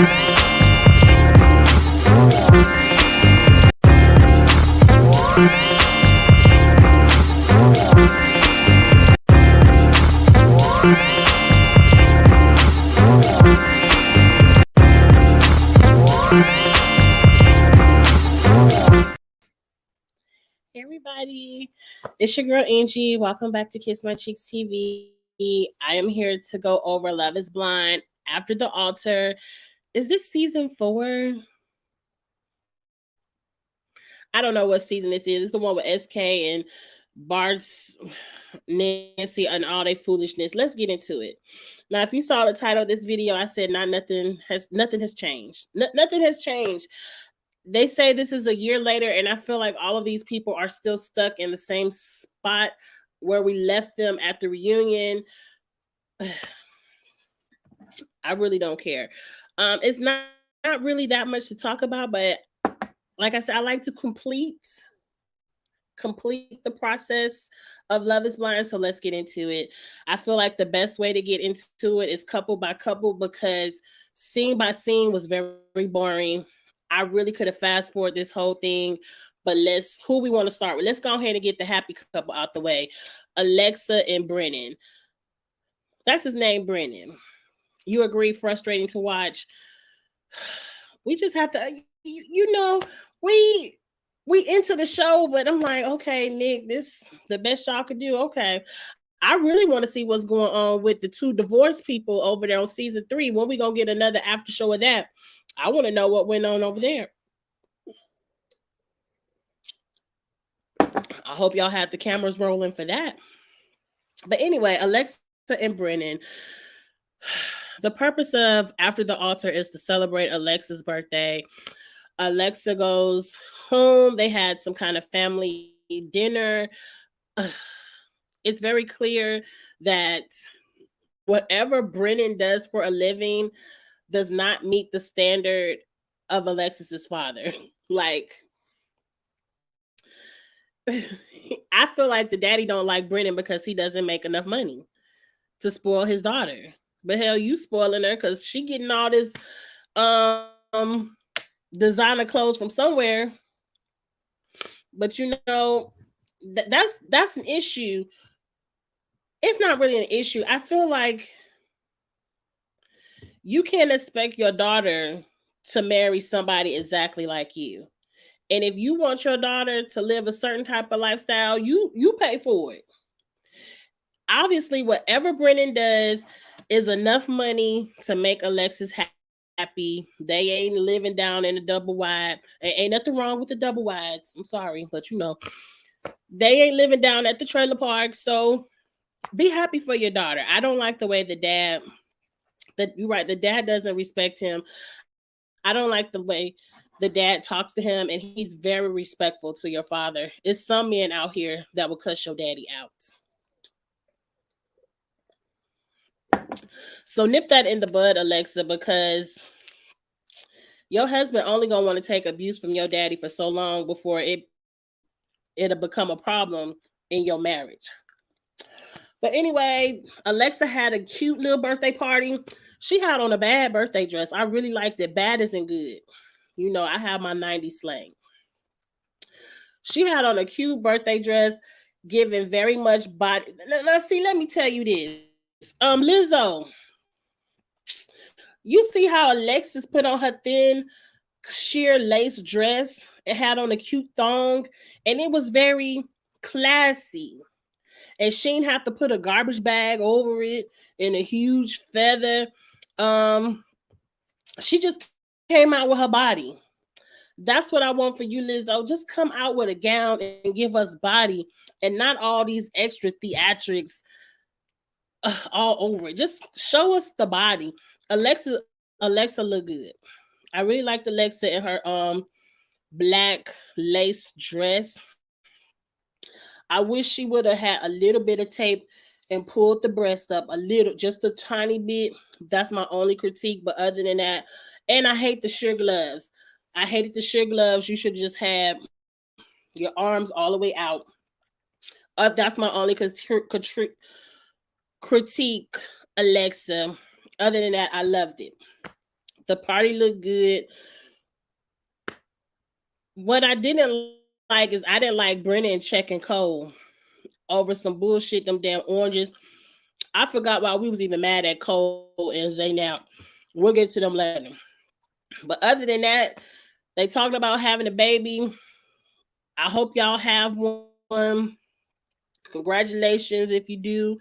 Everybody, it's your girl Angie. Welcome back to Kiss My Cheeks TV. I am here to go over Love is Blind After the Altar. Is this season 4? I don't know what season this is. It's the one with SK and Bart's Nancy and all their foolishness. Let's get into it. Now, if you saw the title of this video, I said not nothing has changed. Nothing has changed. They say this is a year later, and I feel like all of these people are still stuck in the same spot where we left them at the reunion. I really don't care. It's not really that much to talk about, but like I said, I like to complete the process of Love is Blind. So let's get into it. I feel like the best way to get into it is couple by couple because scene by scene was very boring. I really could have fast forwarded this whole thing, but who we want to start with? Let's go ahead and get the happy couple out the way. Alexa and Brennan. That's his name, Brennan. You agree, frustrating to watch. We just have to, we into the show, but I'm like, okay, Nick, this the best y'all could do. Okay. I really want to see what's going on with the 2 divorced people over there on season 3. When we gonna get another after show of that? I want to know what went on over there. I hope y'all had the cameras rolling for that. But anyway, Alexa and Brennan. The purpose of After the Altar is to celebrate Alexa's birthday. Alexa goes home. They had some kind of family dinner. It's very clear that whatever Brennan does for a living does not meet the standard of Alexis's father. Like, I feel like the daddy don't like Brennan because he doesn't make enough money to spoil his daughter. But hell, you spoiling her because she getting all this designer clothes from somewhere. But that's an issue. It's not really an issue. I feel like you can't expect your daughter to marry somebody exactly like you. And if you want your daughter to live a certain type of lifestyle, you pay for it. Obviously, whatever Brennan does is enough money to make Alexis happy. They ain't living down in the double wide. Ain't nothing wrong with the double wides. I'm sorry, but they ain't living down at the trailer park. So be happy for your daughter. I don't like the way you're right, the dad doesn't respect him. I don't like the way the dad talks to him, and he's very respectful to your father. It's some men out here that will cuss your daddy out. So nip that in the bud, Alexa, because your husband only gonna want to take abuse from your daddy for so long before it'll become a problem in your marriage. But anyway, Alexa had a cute little birthday party. She had on a bad birthday dress. I really liked it. Bad isn't good. I have my 90s slang. She had on a cute birthday dress, giving very much body. Now, see, let me tell you this. Lizzo, you see how Alexis put on her thin, sheer lace dress? It had on a cute thong, and it was very classy. And she didn't have to put a garbage bag over it and a huge feather. She just came out with her body. That's what I want for you, Lizzo. Just come out with a gown and give us body, and not all these extra theatrics all over it. Just show us the body. Alexa look good. I really liked Alexa in her black lace dress. I wish she would have had a little bit of tape and pulled the breast up a little, just a tiny bit. That's my only critique. But other than that, and I hate the sheer gloves. I hated the sheer gloves. You should just have your arms all the way out. That's my only critique, Alexa. Other than that, I loved it. The party looked good. What I didn't like is I didn't like Brenna and Check and Cole over some bullshit, them damn oranges. I forgot why we was even mad at Cole and Zay now. We'll get to them later. But other than that, they talking about having a baby. I hope y'all have one. Congratulations if you do.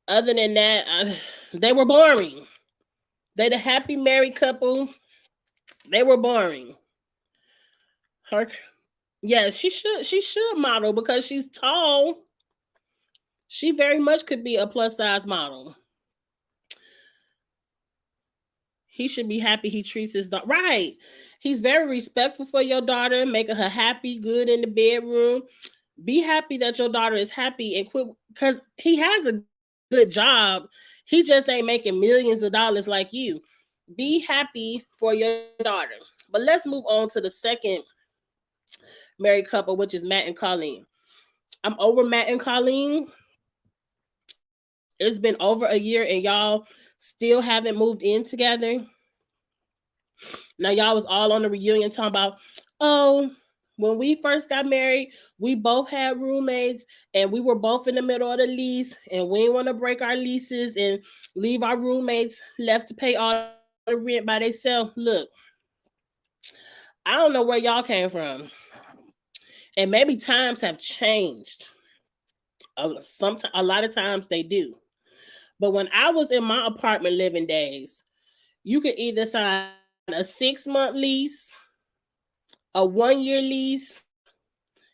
Other than that, they were boring. They the happy married couple. They were boring. Her, yeah, she should model because she's tall. She very much could be a plus size model. He should be happy he treats his daughter right. He's very respectful for your daughter, making her happy, good in the bedroom. Be happy that your daughter is happy and quit because he has a good job. He just ain't making millions of dollars like you. Be happy for your daughter. But let's move on to the second married couple, which is Matt and Colleen. I'm over Matt and Colleen. It's been over a year and y'all still haven't moved in together. Now y'all was all on the reunion talking about, oh, when we first got married, we both had roommates and we were both in the middle of the lease and we didn't want to break our leases and leave our roommates left to pay all the rent by themselves. Look, I don't know where y'all came from. And maybe times have changed. A lot of times they do. But when I was in my apartment living days, you could either sign a 6-month lease, a 1-year lease,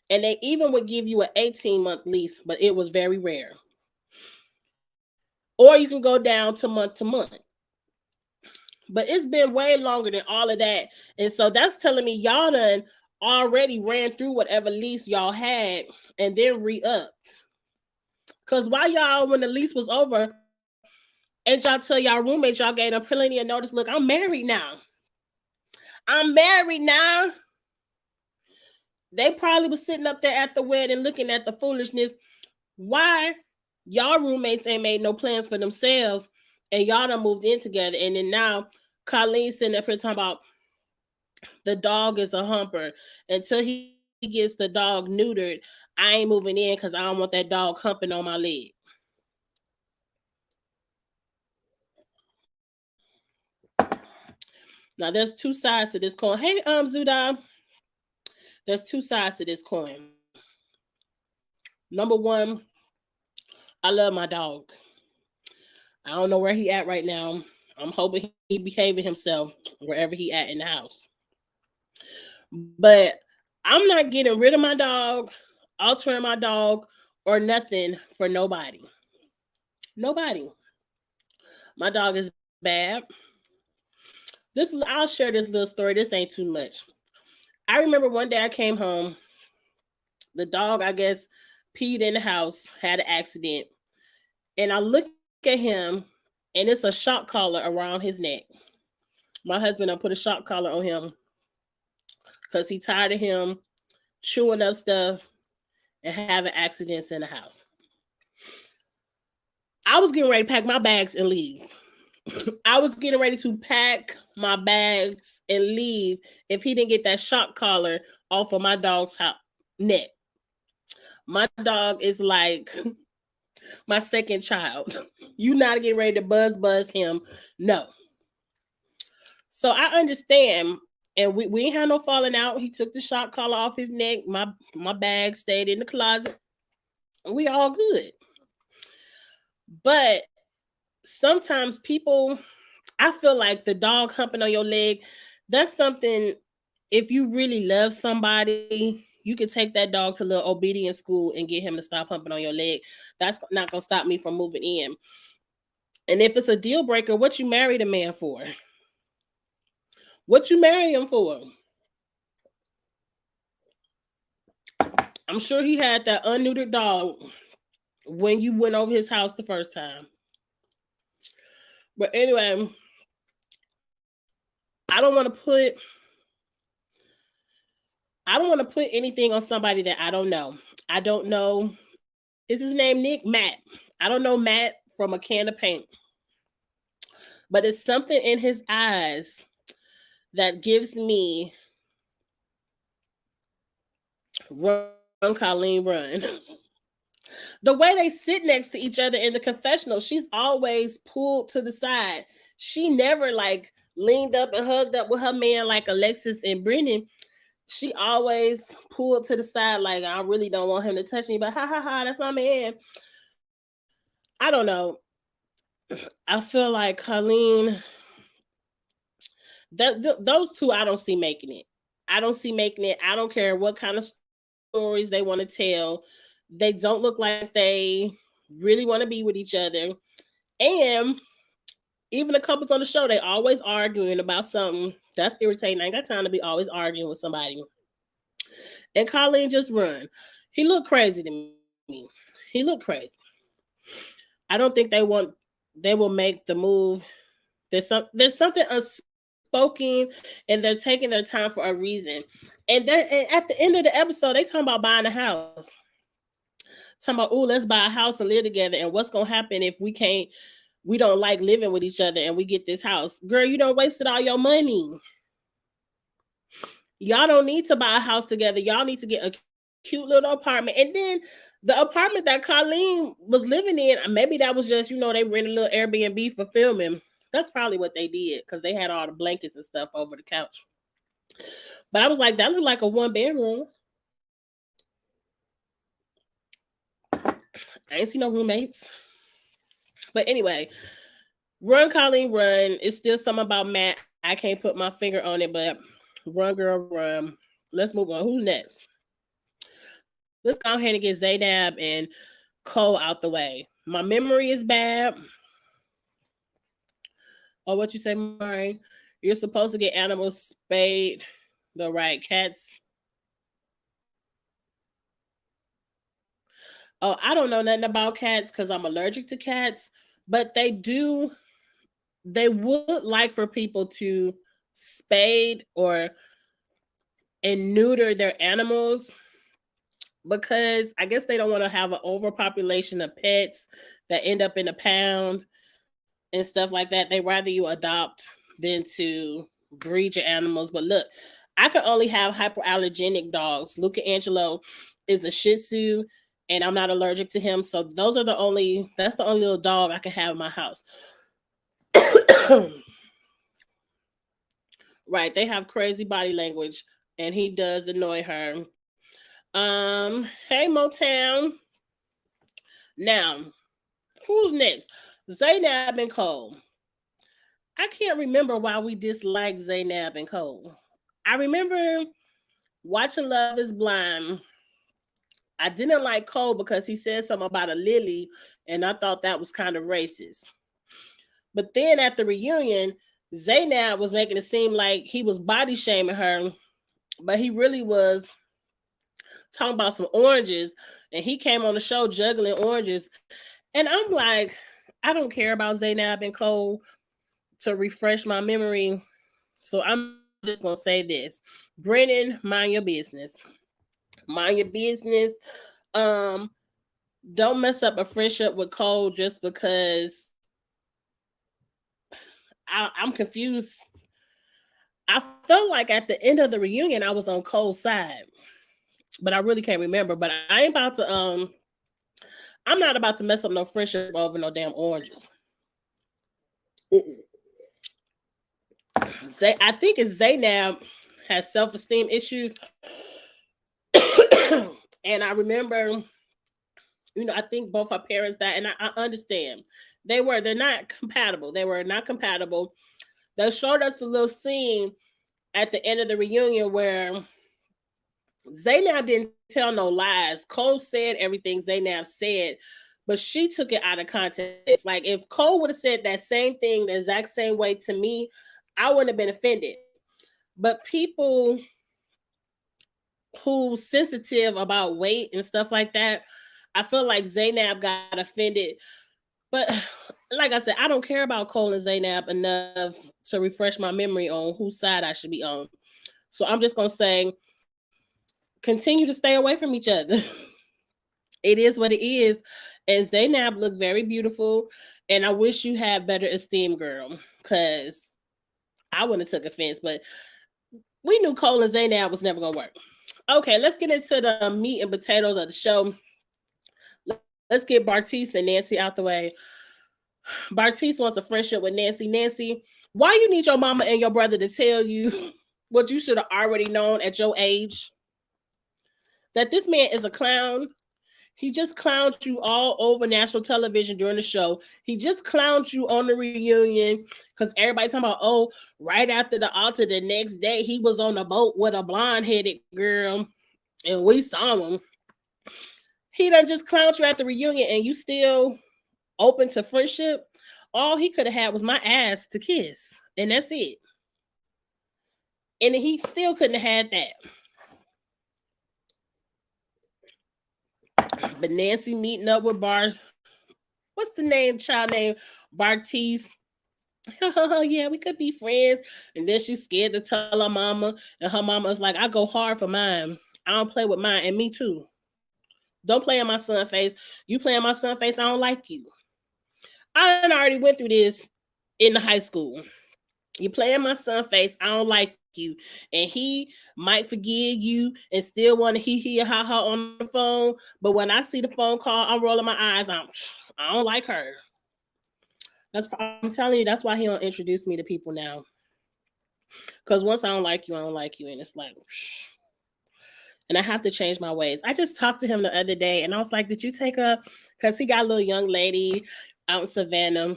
and they even would give you an 18-month lease, but it was very rare. Or you can go down to month. But it's been way longer than all of that. And so that's telling me y'all done already ran through whatever lease y'all had and then re-upped. Because why y'all, when the lease was over, and y'all tell y'all roommates, y'all gave them plenty of notice, look, I'm married now. They probably was sitting up there at the wedding looking at the foolishness. Why y'all roommates ain't made no plans for themselves and y'all done moved in together. And then now Colleen sitting up here talking about the dog is a humper. Until he gets the dog neutered, I ain't moving in because I don't want that dog humping on my leg. Now there's two sides to this coin. Hey, Zuda. There's two sides to this coin. Number one, I love my dog. I don't know where he at right now. I'm hoping he behaving himself wherever he at in the house. But I'm not getting rid of my dog, altering my dog, or nothing for nobody. Nobody. My dog is bad. I'll share this little story. This ain't too much. I remember one day I came home. The dog, I guess, peed in the house, had an accident. And I look at him, and it's a shock collar around his neck. My husband, I put a shock collar on him because he tired of him chewing up stuff and having accidents in the house. I was getting ready to pack my bags and leave. I was getting ready to pack my bags and leave if he didn't get that shock collar off of my dog's neck. My dog is like my second child. You not getting ready to buzz him. No. So I understand. And we ain't had no falling out. He took the shock collar off his neck. My bag stayed in the closet. We all good. But sometimes people, I feel like the dog humping on your leg, that's something, if you really love somebody, you can take that dog to little obedience school and get him to stop humping on your leg. That's not going to stop me from moving in. And if it's a deal breaker, what you married a man for? What you marry him for? I'm sure he had that unneutered dog when you went over his house the first time. But anyway, I don't want to put anything on somebody that I don't know. I don't know. Is his name Nick? Matt. I don't know Matt from a can of paint. but it's something in his eyes that gives me run, Colleen, run. The way they sit next to each other in the confessional, she's always pulled to the side. She never like leaned up and hugged up with her man like Alexis and Brendan. She always pulled to the side like, I really don't want him to touch me, but ha ha ha, that's my man. I don't know. I feel like Colleen, those two, I don't see making it. I don't see making it. I don't care what kind of stories they want to tell. They don't look like they really want to be with each other. And even the couples on the show, they always arguing about something. That's irritating. I ain't got time to be always arguing with somebody. And Colleen just run. He looked crazy to me. He looked crazy. I don't think they will make the move. There's something unspoken, and they're taking their time for a reason. And at the end of the episode, they talking about buying a house. Talking about, oh, let's buy a house and live together. And what's gonna happen if we don't like living with each other and we get this house? Girl, you don't wasted all your money. Y'all don't need to buy a house together. Y'all need to get a cute little apartment. And then the apartment that Colleen was living in, maybe that was just, they rented a little Airbnb for filming. That's probably what they did, because they had all the blankets and stuff over the couch. But I was like, that looked like a 1-bedroom. I ain't see no roommates. But anyway, run, Colleen, run. It's still something about Matt. I can't put my finger on it, but run, girl, run. Let's move on. Who's next? Let's go ahead and get Zaynab and Cole out the way. My memory is bad. Oh, what you say, Mari? You're supposed to get animals spayed. The right cats. Oh, I don't know nothing about cats because I'm allergic to cats, but they would like for people to spade and neuter their animals, because I guess they don't want to have an overpopulation of pets that end up in a pound and stuff like that. They rather you adopt than to breed your animals. But look, I can only have hypoallergenic dogs. Luca Angelo is a Shih Tzu, and I'm not allergic to him. So that's the only little dog I can have in my house. Right. They have crazy body language, and he does annoy her. Hey, Motown. Now, who's next? Zaynab and Cole. I can't remember why we disliked Zaynab and Cole. I remember watching Love is Blind. I didn't like Cole because he said something about a lily, and I thought that was kind of racist. But then at the reunion, Zaynab was making it seem like he was body shaming her, but he really was talking about some oranges, and he came on the show juggling oranges. And I'm like, I don't care about Zaynab and Cole, to refresh my memory. So I'm just going to say this. Brennan, mind your business. Mind your business. Don't mess up a friendship with Cole just because I'm confused. I felt like at the end of the reunion, I was on Cole's side, but I really can't remember. But I ain't about to, I'm not about to mess up no friendship over no damn oranges. I think it's Zaynab has self-esteem issues. And I remember, I think both her parents died, and I understand. They're not compatible. They were not compatible. They showed us the little scene at the end of the reunion where Zaynab didn't tell no lies. Cole said everything Zaynab said, but she took it out of context. Like, if Cole would have said that same thing the exact same way to me, I wouldn't have been offended. But people who's sensitive about weight and stuff like that, I feel like Zaynab got offended. But like I said, I don't care about Cole and Zaynab enough to refresh my memory on whose side I should be on. So I'm just going to say, continue to stay away from each other. It is what it is. And Zaynab looked very beautiful. And I wish you had better esteem, girl, because I wouldn't have took offense, but we knew Cole and Zaynab was never gonna work. Okay, let's get into the meat and potatoes of the show. Let's get Bartise and Nancy out the way. Bartise wants a friendship with Nancy. Nancy, why you need your mama and your brother to tell you what you should have already known at your age? That this man is a clown. He just clowned you all over national television during the show. He just clowned you on the reunion because everybody talking about, oh, right after the altar, the next day, he was on a boat with a blonde-headed girl, and we saw him. He done just clowned you at the reunion, and you still open to friendship. All he could have had was my ass to kiss, and that's it. And he still couldn't have had that. But Nancy meeting up with Bars, what's the name, child name? Bartise. Yeah, we could be friends. And then she's scared to tell her mama. And her mama's like, I go hard for mine. I don't play with mine. And me too. Don't play in my son's face. You play in my son's face, I don't like you. I already went through this in the high school. You play in my son's face, I don't like you. And he might forgive you and still want to hee ha ha on the phone. But when I see the phone call, I'm rolling my eyes. I don't like her. I'm telling you, that's why he don't introduce me to people now. Because once I don't like you, I don't like you. And it's like, and I have to change my ways. I just talked to him the other day and I was like, did you take a, because he got a little young lady out in Savannah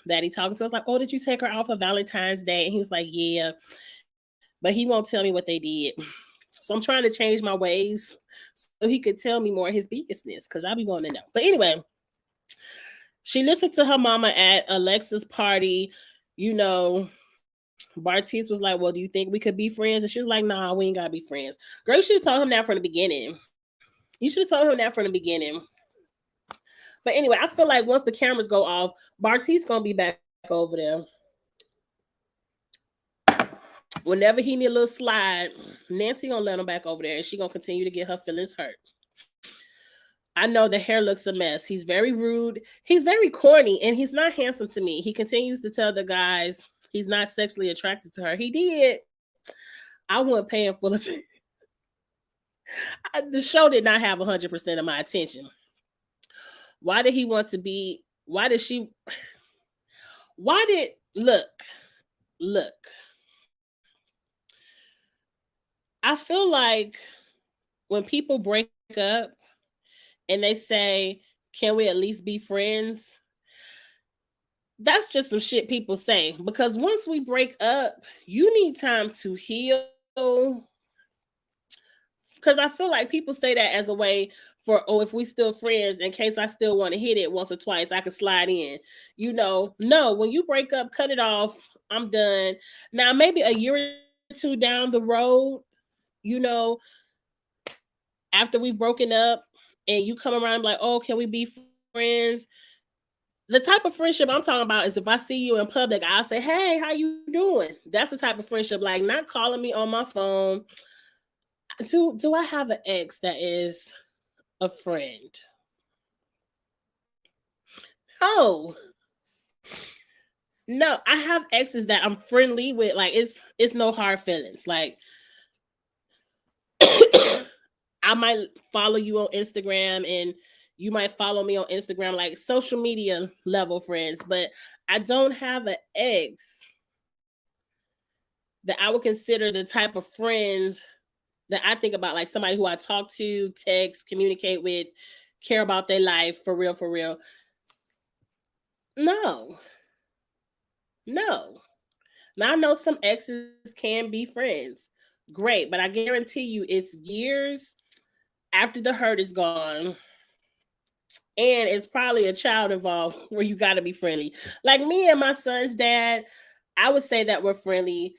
that he talking to. I was like, oh, did you take her out for Valentine's Day? And he was like, yeah. But he won't tell me what they did. So I'm trying to change my ways so he could tell me more of his business because I be wanting to know. But anyway, she listened to her mama at Alexa's party. You know, Bartise was like, well, do you think we could be friends? And she was like, nah, we ain't got to be friends. Girl, you should have told him that from the beginning. You should have told him that from the beginning. But anyway, I feel like once the cameras go off, Bartise going to be back over there. Whenever he need a little slide, Nancy gonna let him back over there, and she gonna continue to get her feelings hurt. I know the hair looks a mess. He's very rude. He's very corny, and he's not handsome to me. He continues to tell the guys he's not sexually attracted to her. He did. I wasn't paying full attention. The show did not have 100% of my attention. Why did he want to be? Why did she? Why did look? I feel like when people break up and they say, can we at least be friends? That's just some shit people say. Because once we break up, you need time to heal. Because I feel like people say that as a way for, oh, if we still friends, in case I still want to hit it once or twice, I can slide in. You know, no, when you break up, cut it off. I'm done. Now, maybe a year or two down the road, you know, after we've broken up and you come around like, oh, can we be friends? The type of friendship I'm talking about is if I see you in public, I'll say, hey, how you doing? That's the type of friendship, like not calling me on my phone. Do I have an ex that is a friend? No, I have exes that I'm friendly with. Like it's no hard feelings. Like I might follow you on Instagram and you might follow me on Instagram, like social media level friends, but I don't have an ex that I would consider the type of friends that I think about, like somebody who I talk to, text, communicate with, care about their life for real, for real. No. Now I know some exes can be friends. Great, but I guarantee you it's years after the hurt is gone. And it's probably a child involved where you got to be friendly. Like me and my son's dad, I would say that we're friendly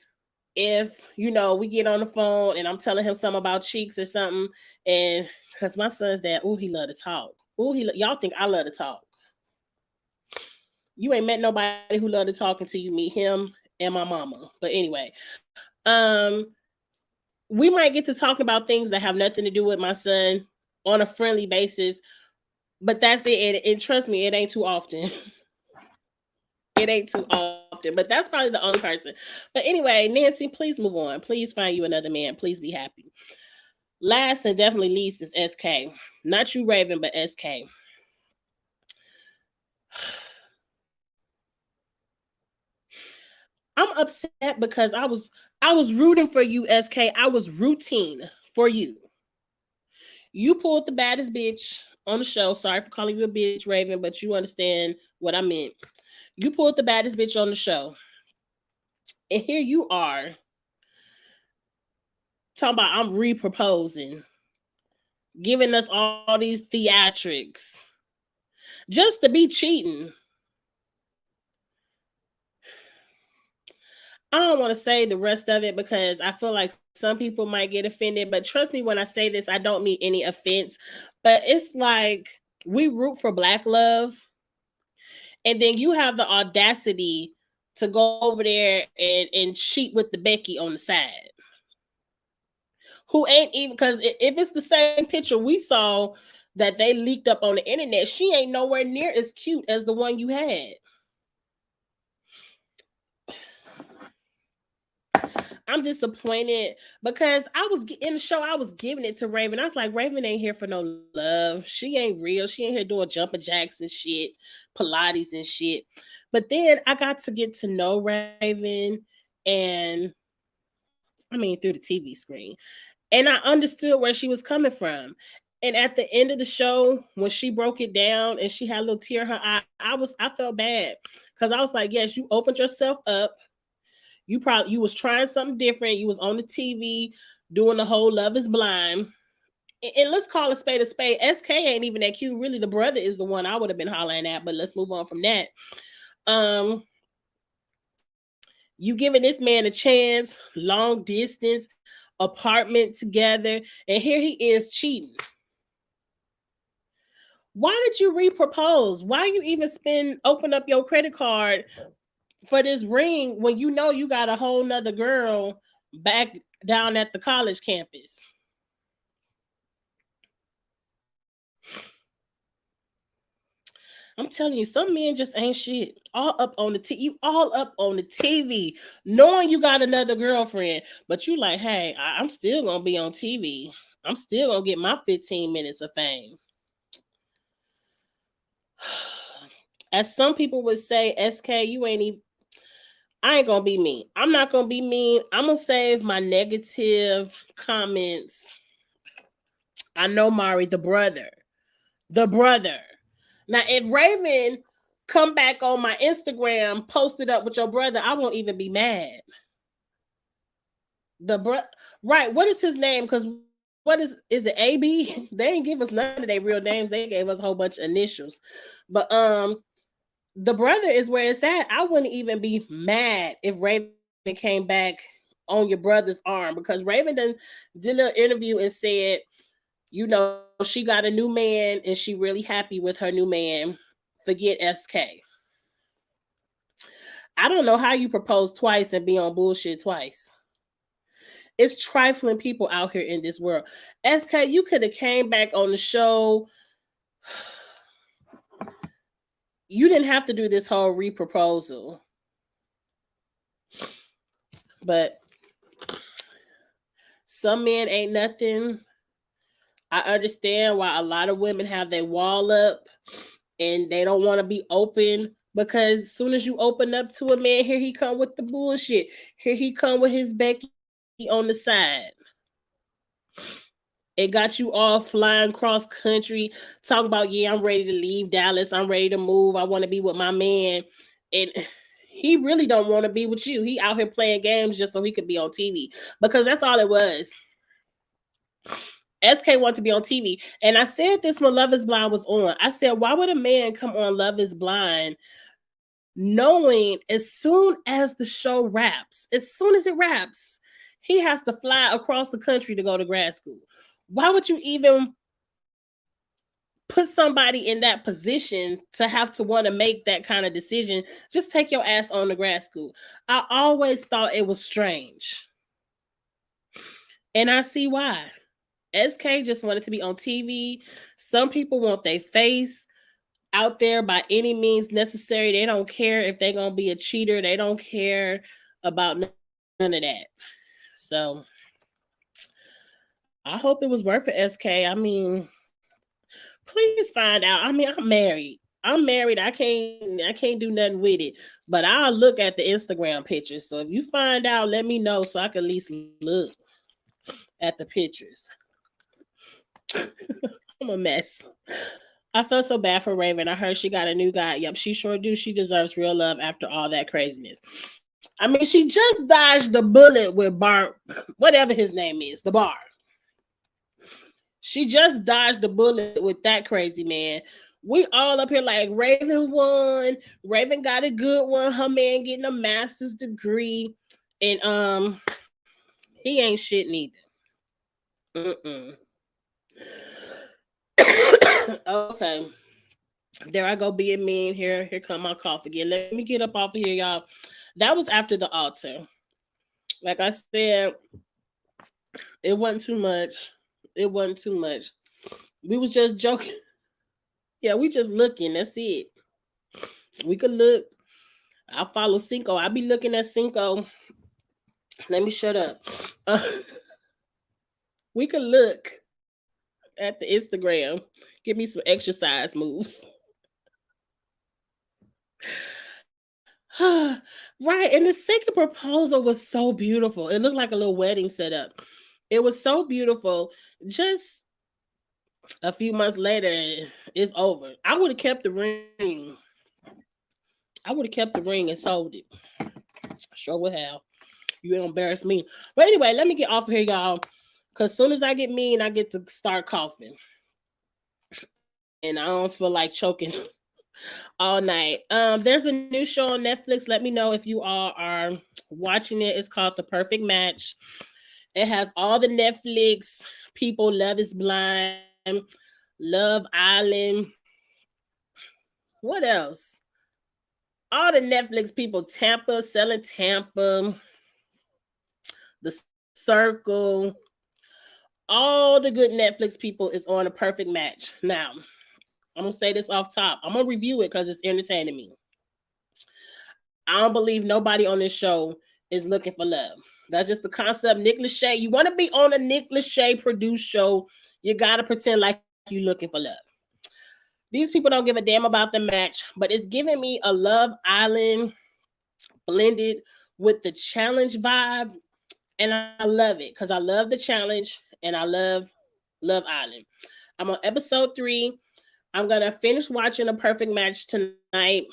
if, you know, we get on the phone and I'm telling him something about cheeks or something. And because my son's dad, he love to talk. Y'all think I love to talk. You ain't met nobody who love to talk until you meet him and my mama. But anyway, we might get to talk about things that have nothing to do with my son on a friendly basis. But that's it. And trust me, it ain't too often. It ain't too often, but that's probably the only person. But anyway, Nancy, please move on. Please find you another man. Please be happy. Last and definitely least is SK. Not you, Raven, but SK. I'm upset because I was rooting for you, SK. I was rooting for you. You pulled the baddest bitch on the show. Sorry for calling you a bitch, Raven, but you understand what I meant. You pulled the baddest bitch on the show. And here you are talking about I'm reproposing, giving us all these theatrics just to be cheating. I don't want to say the rest of it because I feel like some people might get offended, but trust me when I say this, I don't mean any offense. But it's like we root for black love, and then you have the audacity to go over there and cheat with the Becky on the side. Who ain't even, because if it's the same picture we saw that they leaked up on the internet, she ain't nowhere near as cute as the one you had. I'm disappointed because I was in the show. I was giving it to Raven. I was like, Raven ain't here for no love. She ain't real. She ain't here doing jumping jacks and shit, Pilates and shit. But then I got to get to know Raven, and I mean through the TV screen, and I understood where she was coming from. And at the end of the show, when she broke it down and she had a little tear in her eye, I felt bad because I was like, yes, you opened yourself up. You was trying something different. You was on the TV doing the whole Love is Blind. And let's call a spade a spade. SK ain't even that cute. Really, the brother is the one I would have been hollering at, but let's move on from that. You giving this man a chance, long distance, apartment together, and here he is cheating. Why did you repropose? Why you even open up your credit card for this ring when you know you got a whole nother girl back down at the college campus? I'm telling you, some men just ain't shit. All up on the you all up on the TV, knowing you got another girlfriend, but you like, hey, I'm still gonna be on TV. I'm still gonna get my 15 minutes of fame. As some people would say, SK, you ain't even. I ain't gonna be mean. I'm not gonna be mean. I'm gonna save my negative comments. I know Mari, the brother. The brother. Now, if Raven come back on my Instagram, post it up with your brother, I won't even be mad. Right? What is his name? Because what is it? AB? They ain't give us none of their real names. They gave us a whole bunch of initials. But the brother is where it's at. I wouldn't even be mad if Raven came back on your brother's arm, because Raven did a little interview and said, you know, she got a new man and she really happy with her new man. Forget SK. I don't know how you propose twice and be on bullshit twice. It's trifling people out here in this world. SK, you could have came back on the show. You didn't have to do this whole reproposal. But some men ain't nothing. I understand why a lot of women have their wall up and they don't want to be open, because as soon as you open up to a man, here he come with the bullshit. Here he come with his Becky on the side. It got you all flying cross country, talking about, yeah, I'm ready to leave Dallas. I'm ready to move. I want to be with my man. And he really don't want to be with you. He out here playing games just so he could be on TV, because that's all it was. SK wanted to be on TV. And I said this when Love is Blind was on. I said, why would a man come on Love is Blind knowing as soon as the show wraps, as soon as it wraps, he has to fly across the country to go to grad school? Why would you even put somebody in that position to have to want to make that kind of decision? Just take your ass on to grad school. I always thought it was strange. And I see why. SK just wanted to be on TV. Some people want their face. out there by any means necessary. They don't care if they're gonna be a cheater. They don't care about none of that. So I hope it was worth it, SK. I mean, please find out. I mean, I'm married. I'm married. I can't do nothing with it. But I'll look at the Instagram pictures. So if you find out, let me know so I can at least look at the pictures. I'm a mess. I felt so bad for Raven. I heard she got a new guy. Yep, she sure do. She deserves real love after all that craziness. I mean, she just dodged the bullet with Bart, whatever his name is, the bar. She just dodged the bullet with that crazy man. We all up here like Raven won. Raven got a good one. Her man getting a master's degree, and he ain't shit neither. Mm-mm. Okay, there I go being mean. Here come my cough again. Let me get up off of here, y'all. That was after the altar. Like I said, it wasn't too much. It wasn't too much. We was just joking. Yeah, we just looking. That's it. We could look. I'll follow Cinco. I'll be looking at Cinco. Let me shut up. Uh, we could look at the Instagram. Give me some exercise moves. Right. And the second proposal was so beautiful. It looked like a little wedding setup. It was so beautiful. Just a few months later, it's over. I would have kept the ring. I would have kept the ring and sold it. Sure would have. You embarrass me. But anyway, let me get off of here, y'all. Because as soon as I get mean, I get to start coughing. And I don't feel like choking all night. There's a new show on Netflix. Let me know if you all are watching it. It's called The Perfect Match. It has all the Netflix people. Love is Blind, Love Island. What else? All the Netflix people. Tampa, Selling Tampa, The Circle. All the good Netflix people is on A Perfect Match. Now, I'm gonna say this off top. I'm gonna review it because it's entertaining me. I don't believe nobody on this show is looking for love. That's just the concept. Nick Lachey, you want to be on a Nick Lachey produced show, you gotta pretend like you looking for love. These people don't give a damn about the match, but it's giving me a Love Island blended with the challenge vibe, and I love it because I love the challenge and I love Love Island. I'm on episode 3. I'm gonna finish watching A Perfect Match tonight,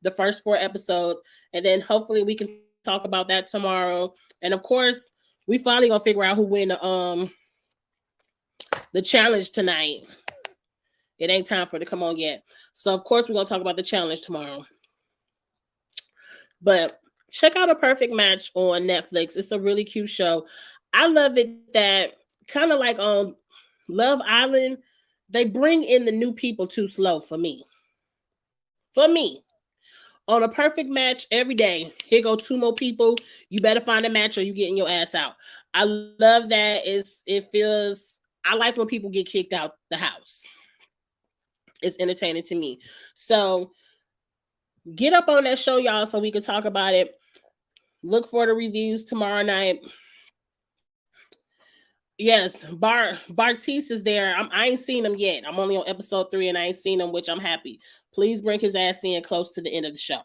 the first 4 episodes, and then hopefully we can talk about that tomorrow. And of course, we finally gonna figure out who win the challenge tonight. It ain't time for it to come on yet. So of course we're gonna talk about the challenge tomorrow. But check out A Perfect Match on Netflix. It's a really cute show. I love it that kind of like on Love Island, they bring in the new people too slow for me. For me. On A Perfect Match every day, here go 2 more people. You better find a match or you getting your ass out. I love that. It feels, I like when people get kicked out the house. It's entertaining to me. So get up on that show, y'all, so we can talk about it. Look for the reviews tomorrow night. Yes, Bartiz is there. I ain't seen him yet. I'm only on episode 3 and I ain't seen him, which I'm happy. Please bring his ass in close to the end of the show.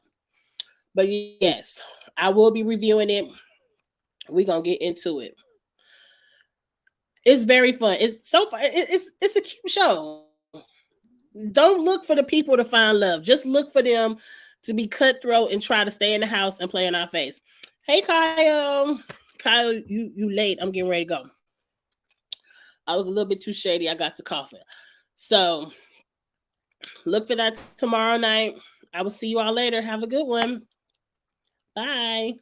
But yes, I will be reviewing it. We're gonna get into it. It's very fun. It's so fun. It's a cute show. Don't look for the people to find love. Just look for them to be cutthroat and try to stay in the house and play in our face. Hey Kyle. Kyle, you late. I'm getting ready to go. I was a little bit too shady. I got to coughing. So look for that tomorrow night. I will see you all later. Have a good one. Bye.